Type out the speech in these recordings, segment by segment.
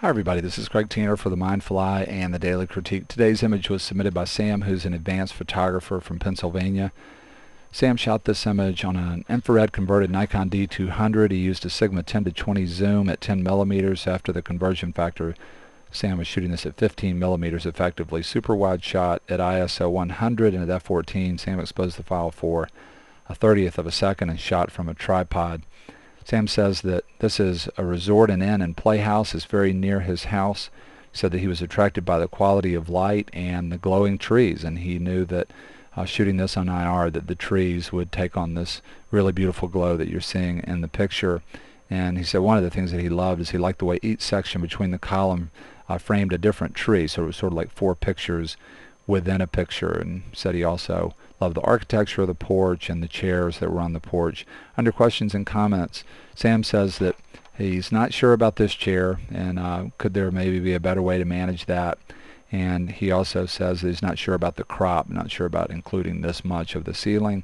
Hi everybody, this is Craig Tanner for the Mindful Eye and the Daily Critique. Today's image was submitted by Sam, who's an advanced photographer from Pennsylvania. Sam shot this image on an infrared converted Nikon D200. He used a Sigma 10 to 20 zoom at 10 millimeters. After the conversion factor, Sam was shooting this at 15 millimeters effectively. Super wide shot at ISO 100 and at f14. Sam exposed the file for a 30th of a second and shot from a tripod. Sam says that this is a resort and inn and playhouse. It's very near his house. He said that he was attracted by the quality of light and the glowing trees, and he knew that shooting this on IR that the trees would take on this really beautiful glow that you're seeing in the picture. And he said one of the things that he loved is he liked the way each section between the column framed a different tree, so it was sort of like four pictures within a picture. And said he also loved the architecture of the porch and the chairs that were on the porch. Under questions and comments, Sam says that he's not sure about this chair and could there maybe be a better way to manage that. And he also says that he's not sure about the crop, not sure about including this much of the ceiling.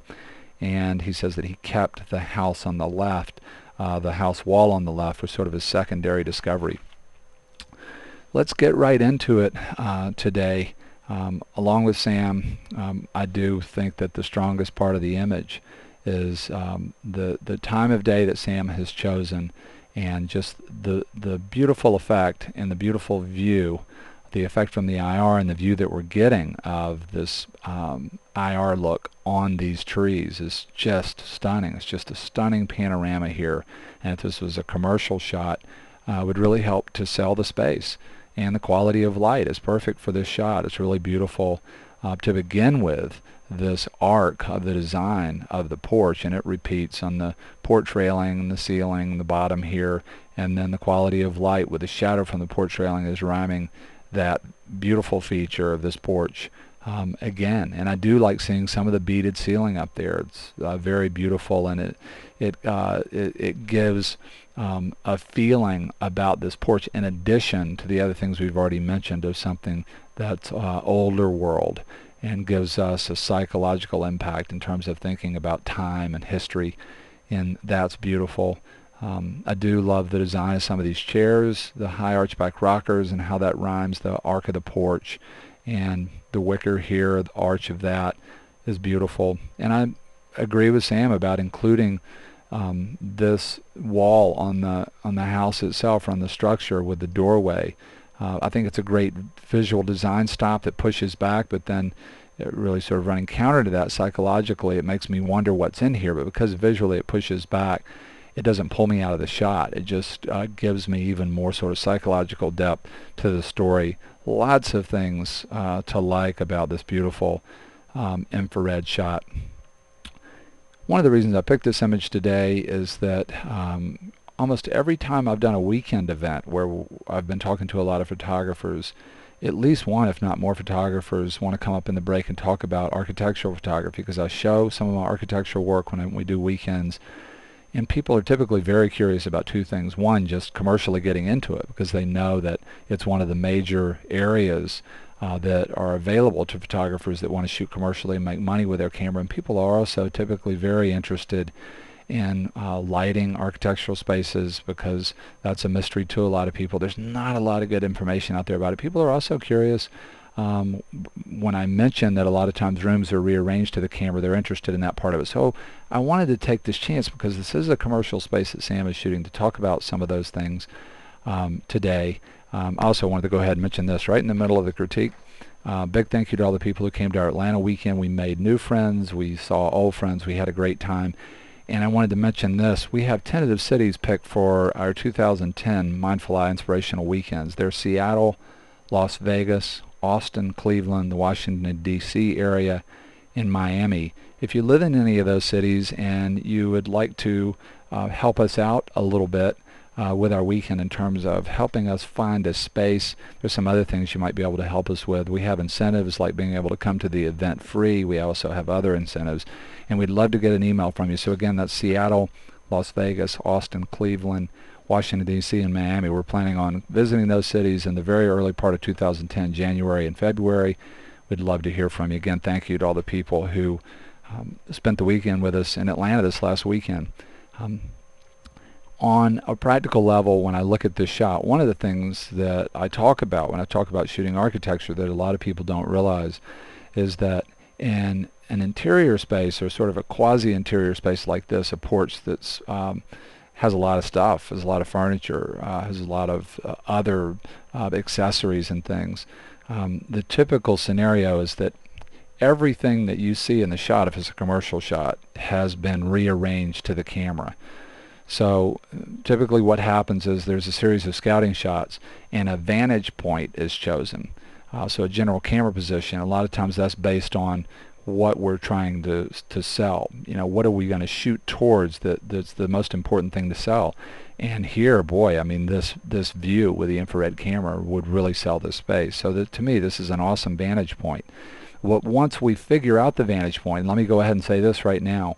And he says that he kept the house on the left, the house wall on the left was sort of his secondary discovery. Let's get right into it today. Along with Sam, I do think that the strongest part of the image is the time of day that Sam has chosen, and just the beautiful effect and the beautiful view, the effect from the IR and the view that we're getting of this IR look on these trees is just stunning. It's just a stunning panorama here, and if this was a commercial shot, would really help to sell the space. And the quality of light is perfect for this shot. It's really beautiful to begin with, this arc of the design of the porch, and it repeats on the porch railing, the ceiling, the bottom here, and then the quality of light with the shadow from the porch railing is rhyming that beautiful feature of this porch again. And I do like seeing some of the beaded ceiling up there. It's very beautiful, and it gives a feeling about this porch in addition to the other things we've already mentioned of something that's older world, and gives us a psychological impact in terms of thinking about time and history, and that's beautiful. I do love the design of some of these chairs, the high archback rockers, and how that rhymes the arc of the porch, and the wicker here, the arch of that is beautiful. And I agree with Sam about including this wall on the house itself, or on the structure with the doorway. I think it's a great visual design stop that pushes back, but then it really sort of running counter to that psychologically. It makes me wonder what's in here, but because visually it pushes back, it doesn't pull me out of the shot. It just gives me even more sort of psychological depth to the story. Lots of things to like about this beautiful infrared shot. One of the reasons I picked this image today is that almost every time I've done a weekend event where I've been talking to a lot of photographers, at least one, if not more, photographers want to come up in the break and talk about architectural photography, because I show some of my architectural work when we do weekends. And people are typically very curious about two things. One, just commercially getting into it, because they know that it's one of the major areas that are available to photographers that want to shoot commercially and make money with their camera. And people are also typically very interested in lighting architectural spaces, because that's a mystery to a lot of people. There's not a lot of good information out there about it. People are also curious. When I mention that a lot of times rooms are rearranged to the camera, they're interested in that part of it. So I wanted to take this chance, because this is a commercial space that Sam is shooting, to talk about some of those things today. I also wanted to go ahead and mention this right in the middle of the critique. Big thank you to all the people who came to our Atlanta weekend. We made new friends, we saw old friends, we had a great time. And I wanted to mention this. We have tentative cities picked for our 2010 Mindful Eye Inspirational Weekends. They're Seattle, Las Vegas, Austin, Cleveland, the Washington, D.C. area, and Miami. If you live in any of those cities and you would like to help us out a little bit with our weekend in terms of helping us find a space, there's some other things you might be able to help us with. We have incentives like being able to come to the event free. We also have other incentives, and we'd love to get an email from you. So again, that's Seattle, Las Vegas, Austin, Cleveland, Washington, D.C., and Miami. We're planning on visiting those cities in the very early part of 2010, January and February. We'd love to hear from you. Again, thank you to all the people who spent the weekend with us in Atlanta this last weekend. On a practical level, when I look at this shot, one of the things that I talk about when I talk about shooting architecture that a lot of people don't realize is that in an interior space, or sort of a quasi-interior space like this, a porch that's has a lot of stuff, has a lot of furniture, has a lot of other accessories and things. The typical scenario is that everything that you see in the shot, if it's a commercial shot, has been rearranged to the camera. So typically what happens is there's a series of scouting shots and a vantage point is chosen. So a general camera position, a lot of times that's based on what we're trying to sell. What are we going to shoot towards that's the most important thing to sell. And here, boy, I mean, this view with the infrared camera would really sell this space. So that, to me, this is an awesome vantage point. Once we figure out the vantage point, and let me go ahead and say this right now,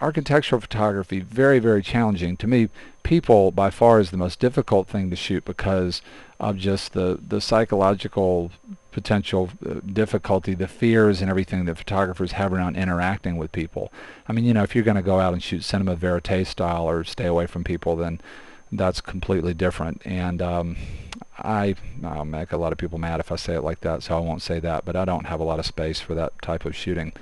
architectural photography, very, very challenging. To me, people by far is the most difficult thing to shoot because of just the psychological potential difficulty, the fears and everything that photographers have around interacting with people. I mean, if you're going to go out and shoot cinema verite style or stay away from people, then that's completely different. And I'll make a lot of people mad if I say it like that, so I won't say that, but I don't have a lot of space for that type of shooting.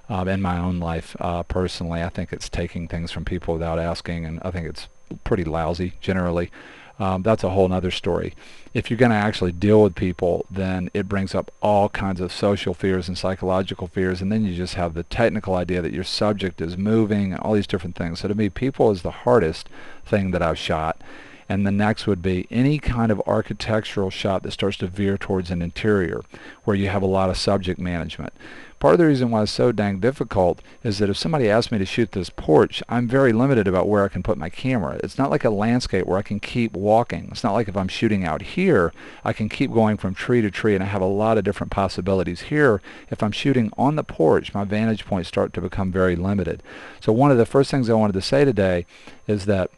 In my own life, personally, I think it's taking things from people without asking, and I think it's pretty lousy generally. That's a whole other story. If you're going to actually deal with people, then it brings up all kinds of social fears and psychological fears, and then you just have the technical idea that your subject is moving and all these different things. So to me, people is the hardest thing that I've shot. And the next would be any kind of architectural shot that starts to veer towards an interior where you have a lot of subject management. Part of the reason why it's so dang difficult is that if somebody asks me to shoot this porch, I'm very limited about where I can put my camera. It's not like a landscape where I can keep walking. It's not like if I'm shooting out here, I can keep going from tree to tree and I have a lot of different possibilities. Here, if I'm shooting on the porch, my vantage points start to become very limited. So one of the first things I wanted to say today is that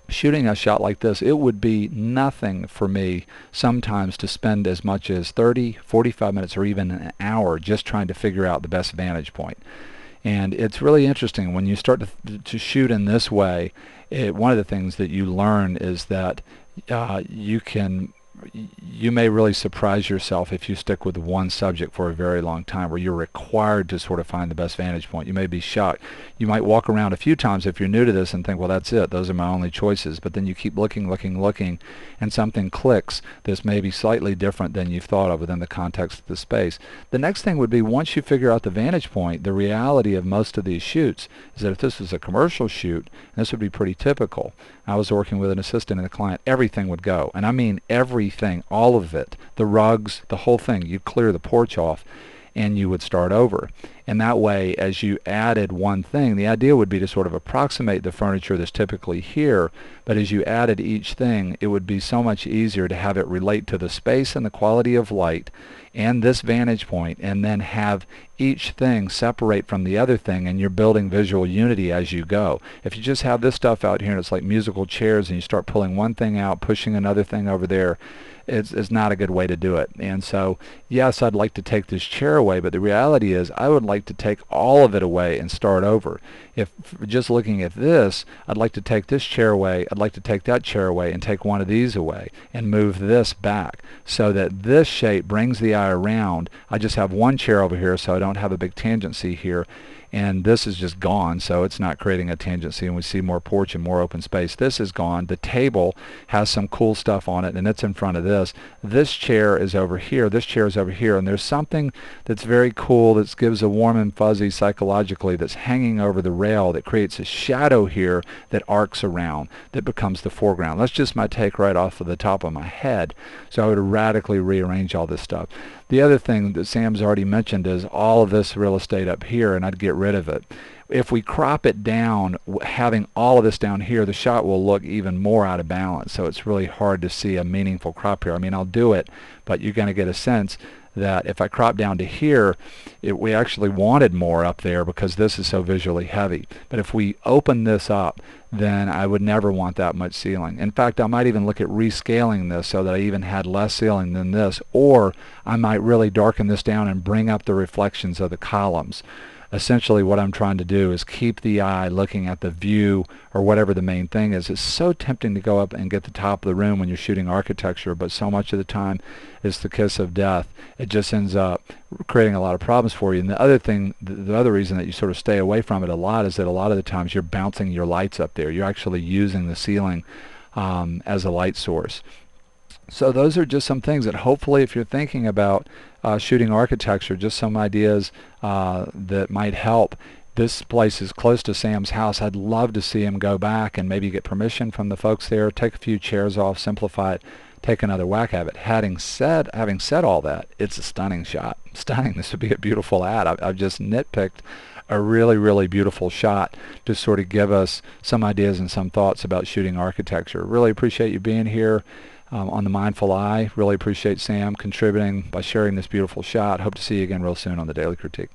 shooting a shot like this, it would be nothing for me sometimes to spend as much as 30, 45 minutes or even an hour just trying to figure out the best vantage point. And it's really interesting when you start to shoot in this way. One of the things that you learn is that you may really surprise yourself if you stick with one subject for a very long time where you're required to sort of find the best vantage point. You may be shocked. You might walk around a few times if you're new to this and think, well, that's it. Those are my only choices. But then you keep looking, and something clicks that's maybe slightly different than you've thought of within the context of the space. The next thing would be, once you figure out the vantage point, the reality of most of these shoots is that if this was a commercial shoot, and this would be pretty typical. I was working with an assistant and a client, everything would go. And I mean everything, all of it, the rugs, the whole thing. You'd clear the porch off and you would start over. And that way, as you added one thing, the idea would be to sort of approximate the furniture that's typically here, but as you added each thing, it would be so much easier to have it relate to the space and the quality of light and this vantage point, and then have each thing separate from the other thing, and you're building visual unity as you go. If you just have this stuff out here and it's like musical chairs and you start pulling one thing out, pushing another thing over there, it's not a good way to do it. And so, yes, I'd like to take this chair away, but the reality is I would like to take all of it away and start over. If just looking at this, I'd like to take this chair away, I'd like to take that chair away and take one of these away and move this back so that this shape brings the eye around. I just have one chair over here so I don't have a big tangency here. And this is just gone, so it's not creating a tangency, and we see more porch and more open space. This is gone. The table has some cool stuff on it, and it's in front of this. This chair is over here. This chair is over here, and there's something that's very cool that gives a warm and fuzzy psychologically that's hanging over the rail that creates a shadow here that arcs around, that becomes the foreground. That's just my take right off of the top of my head. So I would radically rearrange all this stuff. The other thing that Sam's already mentioned is all of this real estate up here, and I'd get rid of it. If we crop it down, having all of this down here, the shot will look even more out of balance. So it's really hard to see a meaningful crop here. I mean, I'll do it, but you're going to get a sense that if I crop down to here, we actually wanted more up there because this is so visually heavy. But if we open this up, then I would never want that much ceiling. In fact, I might even look at rescaling this so that I even had less ceiling than this, or I might really darken this down and bring up the reflections of the columns. essentially what I'm trying to do is keep the eye looking at the view or whatever the main thing is. It's so tempting to go up and get the top of the room when you're shooting architecture, but so much of the time it's the kiss of death. It just ends up creating a lot of problems for you. And the other thing, the other reason that you sort of stay away from it a lot is that a lot of the times you're bouncing your lights up there. You're actually using the ceiling as a light source. So those are just some things that hopefully, if you're thinking about shooting architecture, just some ideas that might help. This place is close to Sam's house. I'd love to see him go back and maybe get permission from the folks there, take a few chairs off, simplify it, take another whack at it. Having said all that, it's a stunning shot. Stunning. This would be a beautiful ad. I've just nitpicked a really, really beautiful shot to sort of give us some ideas and some thoughts about shooting architecture. Really appreciate you being here on The Mindful Eye. Really appreciate Sam contributing by sharing this beautiful shot. Hope to see you again real soon on The Daily Critique.